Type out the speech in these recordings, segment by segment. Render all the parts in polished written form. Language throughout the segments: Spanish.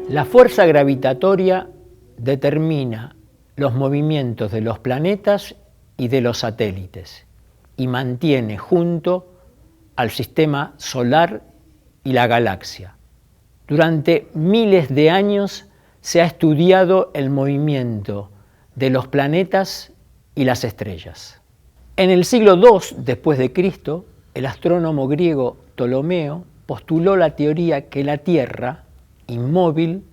La fuerza gravitatoria determina los movimientos de los planetas y de los satélites y mantiene junto al sistema solar y la galaxia. Durante miles de años se ha estudiado el movimiento de los planetas y las estrellas. En el siglo II después de Cristo, el astrónomo griego Ptolomeo postuló la teoría que la Tierra, inmóvil,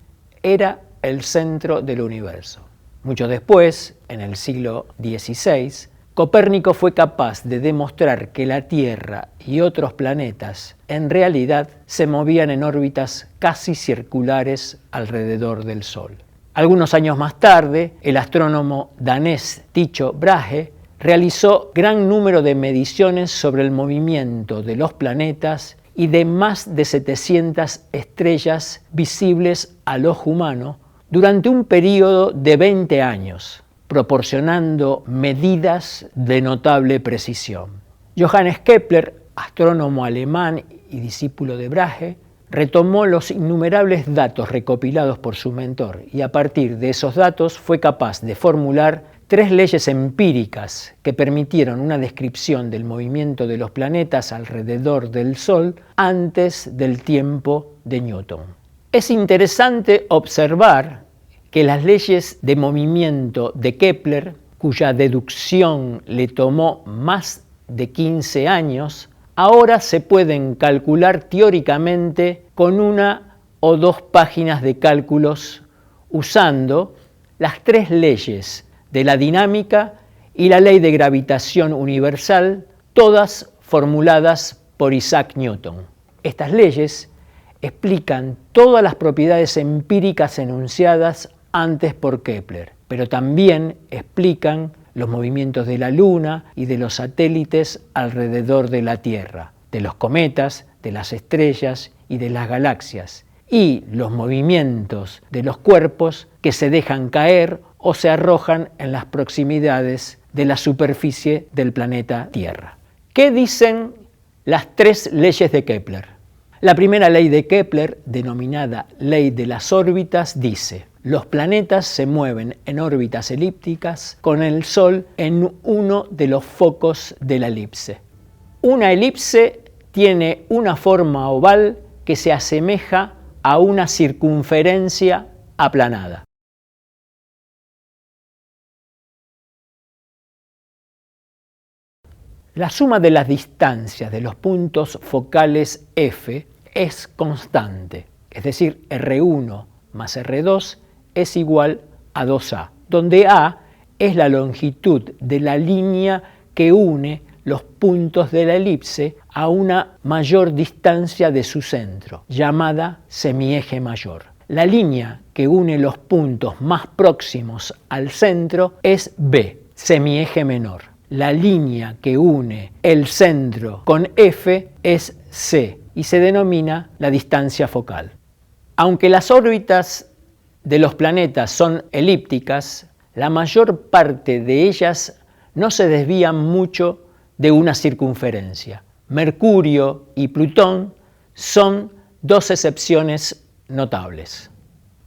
era el centro del universo. Mucho después, en el siglo XVI, Copérnico fue capaz de demostrar que la Tierra y otros planetas en realidad se movían en órbitas casi circulares alrededor del Sol. Algunos años más tarde, el astrónomo danés Tycho Brahe realizó gran número de mediciones sobre el movimiento de los planetas y de más de 700 estrellas visibles al ojo humano durante un periodo de 20 años, proporcionando medidas de notable precisión. Johannes Kepler, astrónomo alemán y discípulo de Brahe, retomó los innumerables datos recopilados por su mentor y a partir de esos datos fue capaz de formular 3 leyes empíricas que permitieron una descripción del movimiento de los planetas alrededor del Sol antes del tiempo de Newton. Es interesante observar que las leyes de movimiento de Kepler, cuya deducción le tomó más de 15 años, ahora se pueden calcular teóricamente con 1 o 2 páginas de cálculos usando las 3 leyes de la dinámica y la ley de gravitación universal, todas formuladas por Isaac Newton. Estas leyes explican todas las propiedades empíricas enunciadas antes por Kepler, pero también explican los movimientos de la Luna y de los satélites alrededor de la Tierra, de los cometas, de las estrellas y de las galaxias, y los movimientos de los cuerpos que se dejan caer o se arrojan en las proximidades de la superficie del planeta Tierra. ¿Qué dicen las 3 leyes de Kepler? La primera ley de Kepler, denominada ley de las órbitas, dice: los planetas se mueven en órbitas elípticas con el Sol en uno de los focos de la elipse. Una elipse tiene una forma oval que se asemeja a una circunferencia aplanada. La suma de las distancias de los puntos focales F es constante, es decir, R1 más R2 es igual a 2A, donde A es la longitud de la línea que une los puntos de la elipse a una mayor distancia de su centro, llamada semieje mayor. La línea que une los puntos más próximos al centro es B, semieje menor. La línea que une el centro con F es C y se denomina la distancia focal. Aunque las órbitas de los planetas son elípticas, la mayor parte de ellas no se desvían mucho de una circunferencia. Mercurio y Plutón son 2 excepciones notables.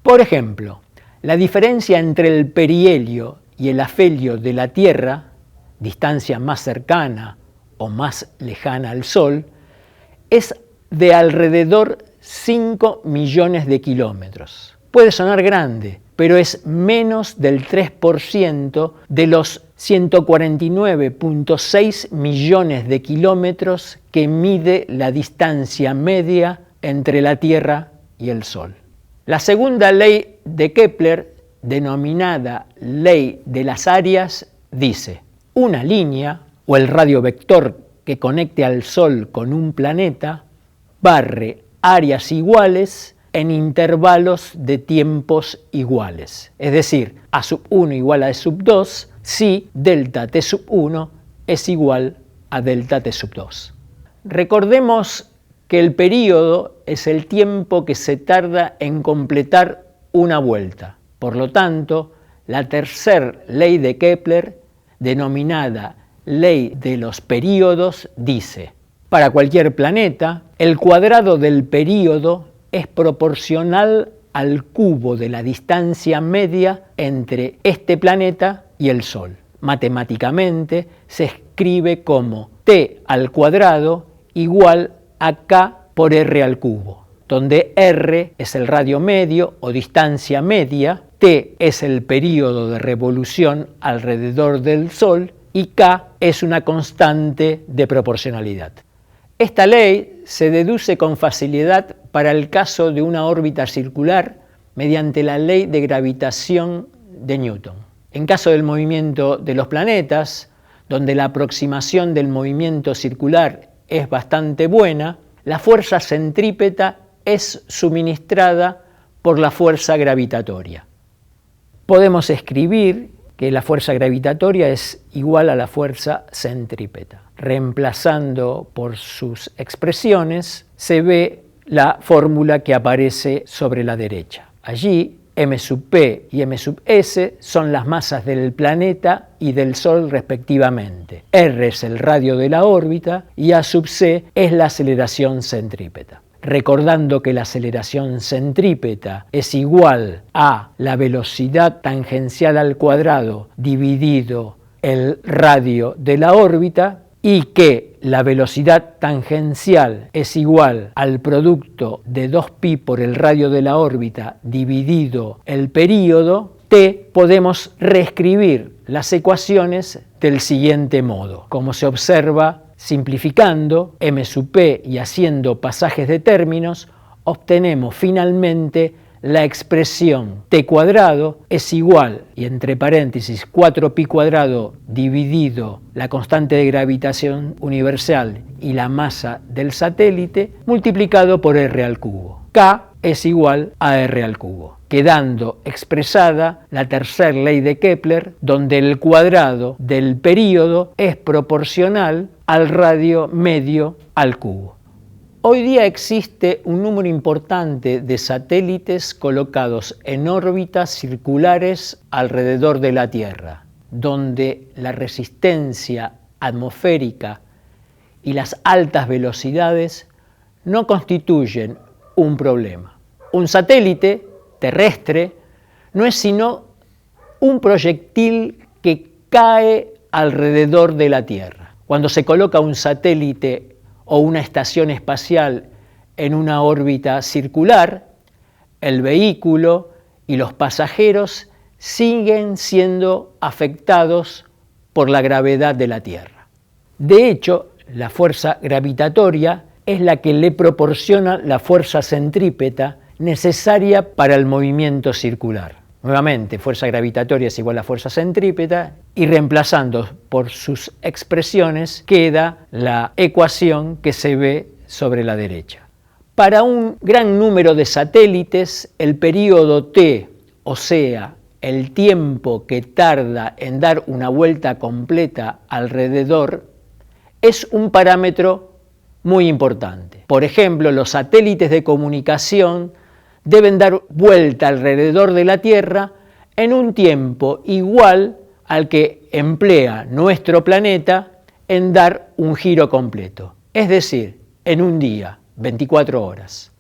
Por ejemplo, la diferencia entre el perihelio y el afelio de la Tierra, distancia más cercana o más lejana al Sol, es de alrededor 5 millones de kilómetros. Puede sonar grande, pero es menos del 3% de los 149,6 millones de kilómetros que mide la distancia media entre la Tierra y el Sol. La segunda ley de Kepler, denominada ley de las áreas, dice: una línea o el radiovector que conecte al Sol con un planeta barre áreas iguales en intervalos de tiempos iguales. Es decir, A sub 1 igual a E sub 2 si delta T sub 1 es igual a delta T sub 2. Recordemos que el período es el tiempo que se tarda en completar una vuelta. Por lo tanto, la tercera ley de Kepler, denominada ley de los períodos, dice: para cualquier planeta, el cuadrado del período es proporcional al cubo de la distancia media entre este planeta y el Sol. Matemáticamente se escribe como t al cuadrado igual a k por r al cubo, donde r es el radio medio o distancia media, t es el período de revolución alrededor del Sol y k es una constante de proporcionalidad. Esta ley se deduce con facilidad para el caso de una órbita circular mediante la ley de gravitación de Newton. En caso del movimiento de los planetas, donde la aproximación del movimiento circular es bastante buena, la fuerza centrípeta es suministrada por la fuerza gravitatoria. Podemos escribir que la fuerza gravitatoria es igual a la fuerza centrípeta. Reemplazando por sus expresiones, se ve la fórmula que aparece sobre la derecha. Allí, m sub p y m sub s son las masas del planeta y del Sol respectivamente. R es el radio de la órbita y a sub c es la aceleración centrípeta. Recordando que la aceleración centrípeta es igual a la velocidad tangencial al cuadrado dividido el radio de la órbita y que la velocidad tangencial es igual al producto de 2pi por el radio de la órbita dividido el período, t, podemos reescribir las ecuaciones del siguiente modo. Como se observa, simplificando m sub p y haciendo pasajes de términos, obtenemos finalmente la expresión t cuadrado es igual, y entre paréntesis 4pi cuadrado dividido la constante de gravitación universal y la masa del satélite, multiplicado por r al cubo. K es igual a r al cubo, quedando expresada la tercera ley de Kepler, donde el cuadrado del período es proporcional al radio medio al cubo. Hoy día existe un número importante de satélites colocados en órbitas circulares alrededor de la Tierra, donde la resistencia atmosférica y las altas velocidades no constituyen un problema. Un satélite terrestre no es sino un proyectil que cae alrededor de la Tierra. Cuando se coloca un satélite o una estación espacial en una órbita circular, el vehículo y los pasajeros siguen siendo afectados por la gravedad de la Tierra. De hecho, la fuerza gravitatoria es la que le proporciona la fuerza centrípeta necesaria para el movimiento circular. Nuevamente, fuerza gravitatoria es igual a fuerza centrípeta y reemplazando por sus expresiones queda la ecuación que se ve sobre la derecha. Para un gran número de satélites, el período t, o sea, el tiempo que tarda en dar una vuelta completa alrededor, es un parámetro muy importante. Por ejemplo, los satélites de comunicación deben dar vuelta alrededor de la Tierra en un tiempo igual al que emplea nuestro planeta en dar un giro completo, es decir, en un día, 24 horas.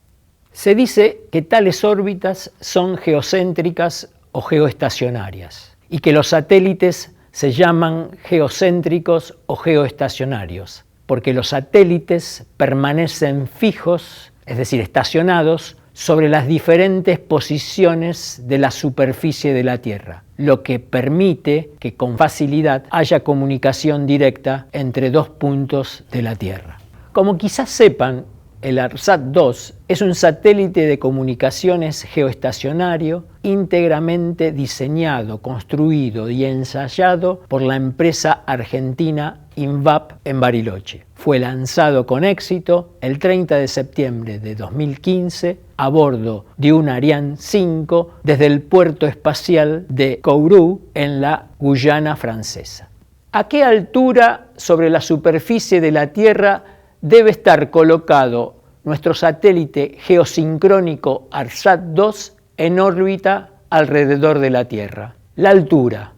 Se dice que tales órbitas son geocéntricas o geoestacionarias y que los satélites se llaman geocéntricos o geoestacionarios, porque los satélites permanecen fijos, es decir, estacionados, sobre las diferentes posiciones de la superficie de la Tierra, lo que permite que con facilidad haya comunicación directa entre dos puntos de la Tierra. Como quizás sepan, el ARSAT-2 es un satélite de comunicaciones geoestacionario íntegramente diseñado, construido y ensayado por la empresa argentina INVAP en Bariloche. Fue lanzado con éxito el 30 de septiembre de 2015 a bordo de un Ariane 5 desde el puerto espacial de Kourou en la Guyana francesa. ¿A qué altura sobre la superficie de la Tierra debe estar colocado nuestro satélite geosincrónico ARSAT-2 en órbita alrededor de la Tierra? La altura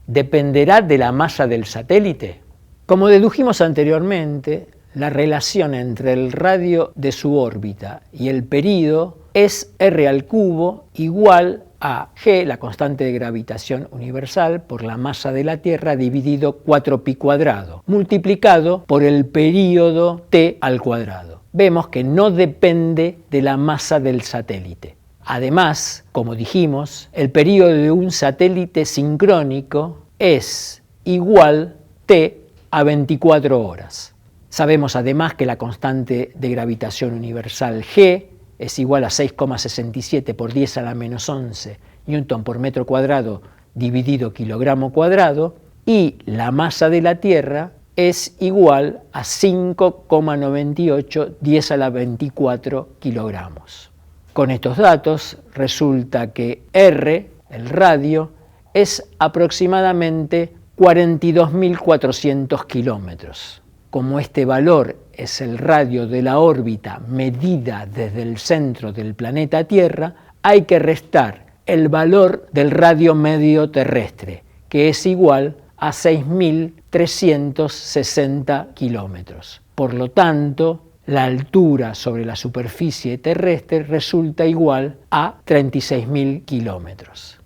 dependerá de la masa del satélite. Como dedujimos anteriormente, la relación entre el radio de su órbita y el período es r al cubo igual a g, la constante de gravitación universal, por la masa de la Tierra dividido 4pi cuadrado, multiplicado por el período t al cuadrado. Vemos que no depende de la masa del satélite. Además, como dijimos, el período de un satélite sincrónico es igual t a 24 horas. Sabemos además que la constante de gravitación universal g es igual a 6,67 por 10 a la menos 11 newton por metro cuadrado dividido kilogramo cuadrado, y la masa de la Tierra es igual a 5,98 10 a la 24 kilogramos. Con estos datos resulta que r, el radio, es aproximadamente 42.400 kilómetros. Como este valor es el radio de la órbita medida desde el centro del planeta Tierra, hay que restar el valor del radio medio terrestre, que es igual a 6.360 kilómetros. Por lo tanto, la altura sobre la superficie terrestre resulta igual a 36.000 kilómetros.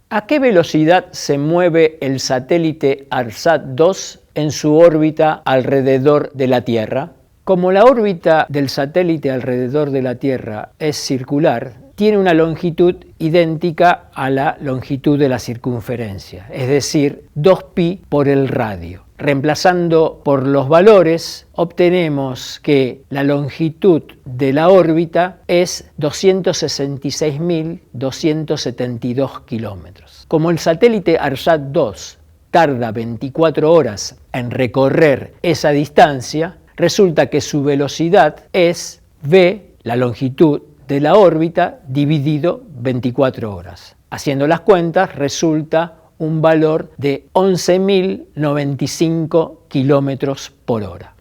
¿A qué velocidad se mueve el satélite ARSAT-2 en su órbita alrededor de la Tierra? Como la órbita del satélite alrededor de la Tierra es circular, tiene una longitud idéntica a la longitud de la circunferencia, es decir, 2pi por el radio. Reemplazando por los valores, obtenemos que la longitud de la órbita es 266.272 kilómetros. Como el satélite ARSAT-2 tarda 24 horas en recorrer esa distancia, resulta que su velocidad es v, la longitud de la órbita, dividido 24 horas. Haciendo las cuentas, resulta un valor de 11.095 kilómetros por hora.